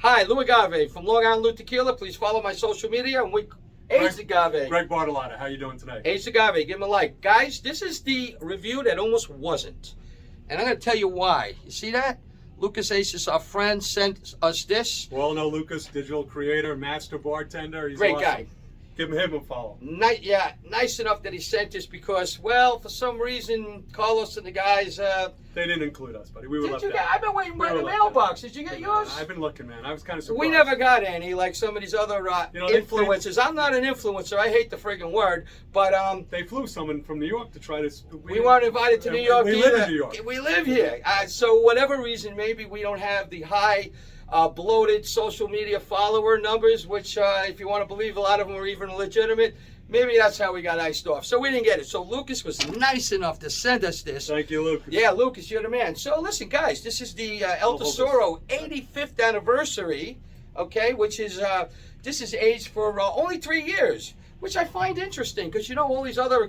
Hi, Lou Agave from Long Island Lou Tequila. Please follow my social media and Aged Agave. Greg Bartolotta, how you doing today? Aged Agave, give him a like. Guys, this is the review that almost wasn't. And I'm going to tell you why. You see that? Lucas Aces, our friend, sent us this. We all know Lucas, digital creator, master bartender. He's Great awesome. guy. Give him a follow. Nice enough that he sent this because, well, for some reason, Carlos and the guys... They didn't include us, buddy. We were left out. I've been waiting by the mailbox. Did you get yours? I've been looking, man. I was kind of surprised. We never got any, like some of these other influencers. I'm not an influencer. I hate the friggin' word. But they flew someone from New York to try to... We weren't invited to New York either. We live in New York. We live here. So whatever reason, maybe we don't have the high... bloated social media follower numbers, which if you want to believe a lot of them are even legitimate, maybe that's how we got iced off. So we didn't get it. So Lucas was nice enough to send us this. Thank you, Lucas. Yeah, Lucas, you're the man. So listen, guys, this is the El Tesoro 85th anniversary, okay, which is, this is aged for only 3 years, which I find interesting because, you know, all these other,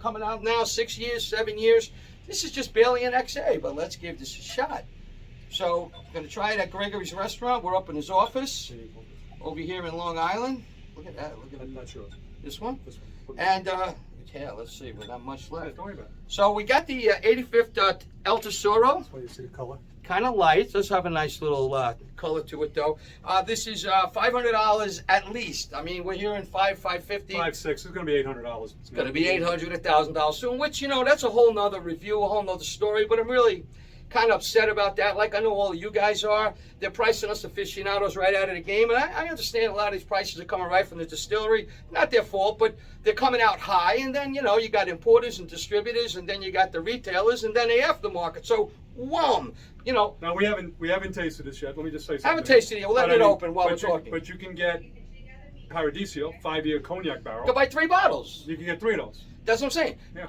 coming out now, 6 years, 7 years, this is just barely an XA, but let's give this a shot. So, I'm going to try it at Gregory's restaurant. We're up in his office over here in Long Island. Look at that. Look at that. Not yours. This one? This one. And, yeah, let's see. We're not much left. Don't worry about it. So, we got the 85th El Tesoro. That's why you see the color. Kind of light. Does have a nice little color to it, though. This is $500 at least. I mean, we're here in $550. $500, $600. It's going to be $800. It's going to be $800, $1,000 soon, which, you know, that's a whole nother review, a whole nother story. But I'm really kind of upset about that. Like I know all of you guys are. They're pricing us aficionados right out of the game. And I understand a lot of these prices are coming right from the distillery. Not their fault, but they're coming out high. And then, you know, you got importers and distributors, and then you got the retailers, and then the aftermarket. So, wham, you know. Now, we haven't tasted this yet. Let me just say something. I haven't tasted it. We'll let it open while we're talking. But you can get Paradiso, 5-year cognac barrel. Go buy 3 bottles. You can get 3 of those. That's what I'm saying. Yeah.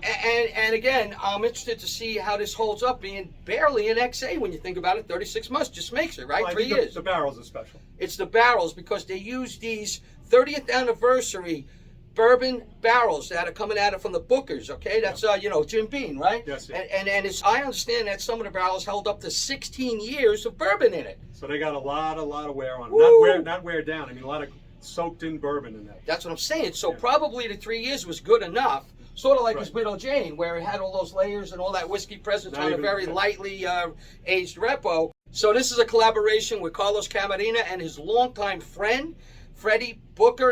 And again, I'm interested to see how this holds up being barely an XA when you think about it. 36 months just makes it, right? Well, 3 years. The barrels are special. It's the barrels because they use these 30th anniversary bourbon barrels that are coming at it from the Bookers, okay? That's, Jim Beam, right? Yes. And it's, I understand that some of the barrels held up to 16 years of bourbon in it. So they got a lot of wear on them. Not wear down. I mean, a lot of soaked in bourbon in there. That's what I'm saying. So probably the 3 years was good enough. Sort of like his Widow Jane, where it had all those layers and all that whiskey presence on a very lightly aged repo. So this is a collaboration with Carlos Camarena and his longtime friend, Freddie Booker,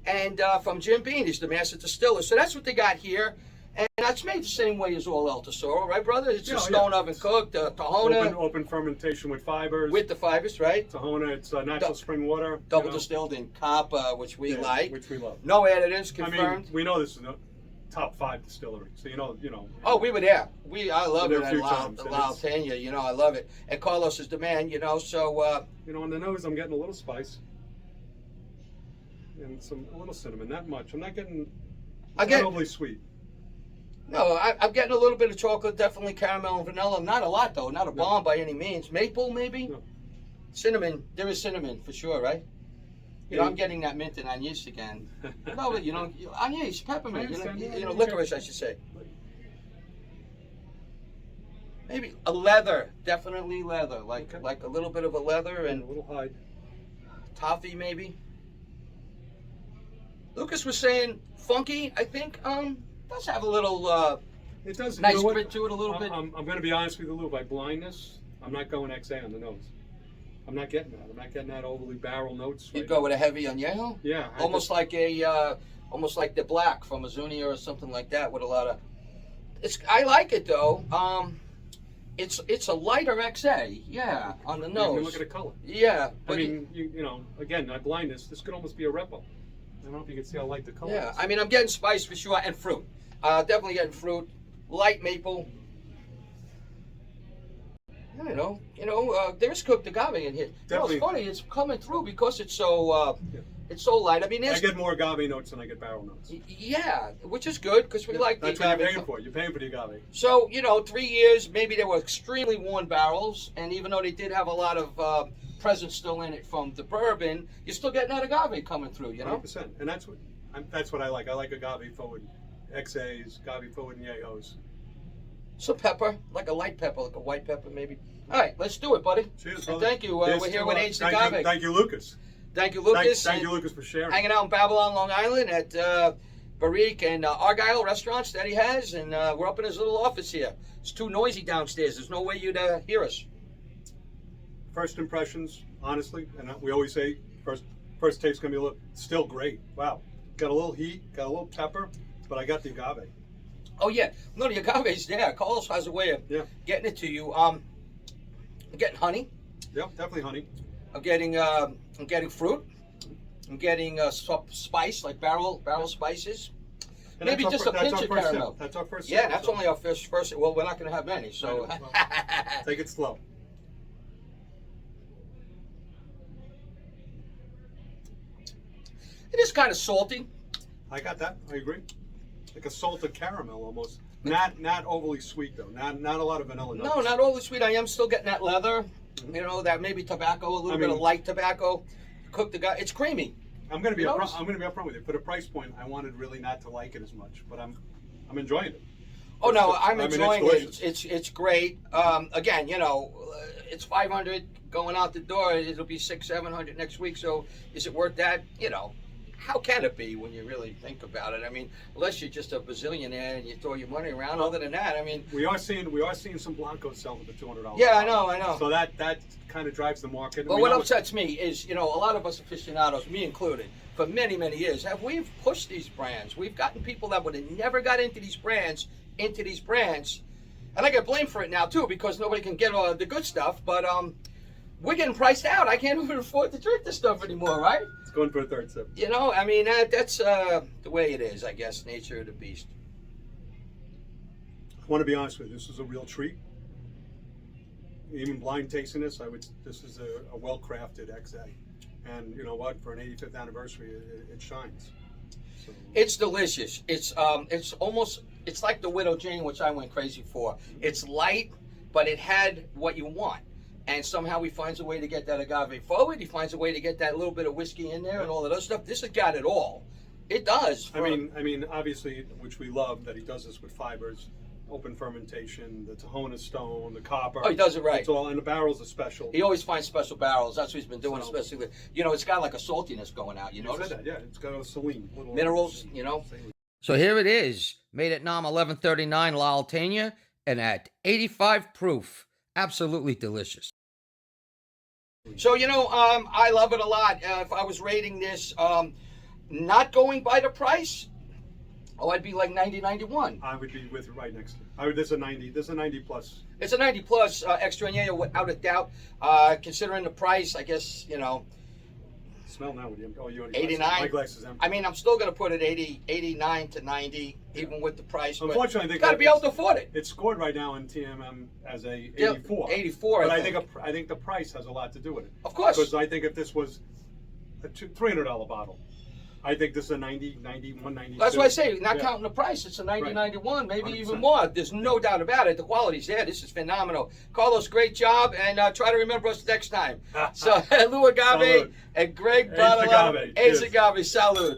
and from Jim Beam, he's the master distiller. So that's what they got here. And that's made the same way as all El Tesoro, right, brother? It's just stone oven cooked, Tahona. Open fermentation with fibers. With the fibers, right? Tahona, it's natural spring water. Double distilled in Capa, which we like. Which we love. No additives, confirmed. I mean, we know this is a top 5 distillery, so you know. Oh, we were there. I love it at La Altania, I love it. And Carlos is the man, so... on the nose, I'm getting a little spice. And a little cinnamon, not much. I'm not getting overly sweet. No, I'm getting a little bit of chocolate, definitely caramel and vanilla. Not a lot, though. Not a bomb by any means. Maple, maybe? No. Cinnamon. There is cinnamon, for sure, right? I'm getting that mint and anise again. No, anise, peppermint, licorice, I should say. Maybe a leather, definitely leather, like a little bit of a leather and a little hide. Toffee, maybe. Lucas was saying funky, I think. Does have a little it does, nice grit to it a little bit. I'm going to be honest with you, Lou. By blindness, I'm not going XA on the nose. I'm not getting that. I'm not getting that overly barrel notes. You'd go with a heavy añejo? Yeah. Almost like the black from Azuñia or something like that with a lot of... I like it, though. It's a lighter XA, yeah, on the nose. Look at the color. Yeah. I mean, again, not blindness. This could almost be a repo. I don't know if you can see how light the color is. Yeah, I mean, I'm getting spice for sure, and fruit. Definitely getting fruit. Light maple. I don't know. There's cooked agave in here. It's funny. It's coming through because it's so it's so light. I mean, I get more agave notes than I get barrel notes. Yeah, which is good because we like the agave. That's what you're paying for. You're paying for the agave. So 3 years, maybe they were extremely worn barrels, and even though they did have a lot of presence still in it from the bourbon, you're still getting that agave coming through. 100%, and that's what I like. I like agave forward XAs, agave forward añejos. Some pepper, like a light pepper, like a white pepper maybe. All right, let's do it, buddy. Cheers, And brother. thank you. We're here with Aged Agave. Thank you, Lucas. Thank you, Lucas. Thank you, Lucas, for sharing. Hanging out in Babylon, Long Island at Barrique and Argyle restaurants that he has, and we're up in his little office here. It's too noisy downstairs. There's no way you'd hear us. First impressions, honestly, and we always say first taste's gonna be still great. Wow, got a little heat, got a little pepper, but I got the agave. Oh yeah, no, the agave's there. Carlos has a way of getting it to you. I'm getting honey. Yep, definitely honey. I'm getting fruit. I'm getting spice, like barrel spices. And maybe just a pinch of caramel. Sip. That's our first Yeah, sip, that's only our first. Well, we're not going to have many, so. Well, take it slow. It is kind of salty. I got that. I agree. Like a salted caramel almost. Not overly sweet though. Not a lot of vanilla notes. No, not overly sweet. I am still getting that leather. You know, that maybe tobacco, a little bit of light tobacco. Cook the guy. It's creamy. I'm gonna be upfront with you. For the price point, I wanted really not to like it as much, but I'm enjoying it. Oh no, I'm enjoying it. It's great. Again, you know, it's 500 going out the door. It'll be 600-700 next week. So is it worth that? You know, how can it be when you really think about it? I mean, unless you're just a bazillionaire and you throw your money around. Other than that, I mean, we are seeing some Blancos selling for $200. Yeah, I know. So that kind of drives the market. But what upsets me is, you know, a lot of us aficionados, me included, for many years, we've pushed these brands. We've gotten people that would have never got into these brands, and I get blamed for it now too because nobody can get the good stuff. But we're getting priced out. I can't even afford to drink this stuff anymore, right? It's going for a third sip. You know, I mean, that's the way it is, I guess. Nature of the beast. I want to be honest with you. This is a real treat. Even blind tasting this, this is a well-crafted XA. And you know what? For an 85th anniversary, it shines. So. It's delicious. It's like the Widow Jane, which I went crazy for. It's light, but it had what you want. And somehow he finds a way to get that agave forward. He finds a way to get that little bit of whiskey in there and all of that stuff. This has got it all. It does. I mean, obviously, which we love that he does this with fibers, open fermentation, the Tahona stone, the copper. Oh, he does it right. It's all, and the barrels are special. He always finds special barrels. That's what he's been doing, especially with, you know, it's got like a saltiness going out. You notice? That, yeah, it's got a saline. Minerals, you know. So here it is, made at NOM 1139 La Alteña, and at 85 proof. Absolutely delicious. So, you know, I love it a lot. If I was rating this, not going by the price, I'd be like 90, 91. I would be with you right next to it. This is a 90. This is a 90 plus. It's a 90 plus Extrañero without a doubt. Considering the price, I guess, you know. Smell now with you. Oh, you 89. My glass is empty. I mean, I'm still going to put it 89 to 90, even with the price. Unfortunately, I think got to be able to afford it. It's scored right now in TMM as a 84. 84. But I think the price has a lot to do with it. Of course. Because I think if this was a $300 bottle, I think this is a 90, 91, 92. That's why I say, not counting the price, it's a 90, 91, maybe 100%. Even more. There's no doubt about it. The quality's there. This is phenomenal. Carlos, great job, and try to remember us next time. So, Lou Agave and Greg Badala, Agave, salud.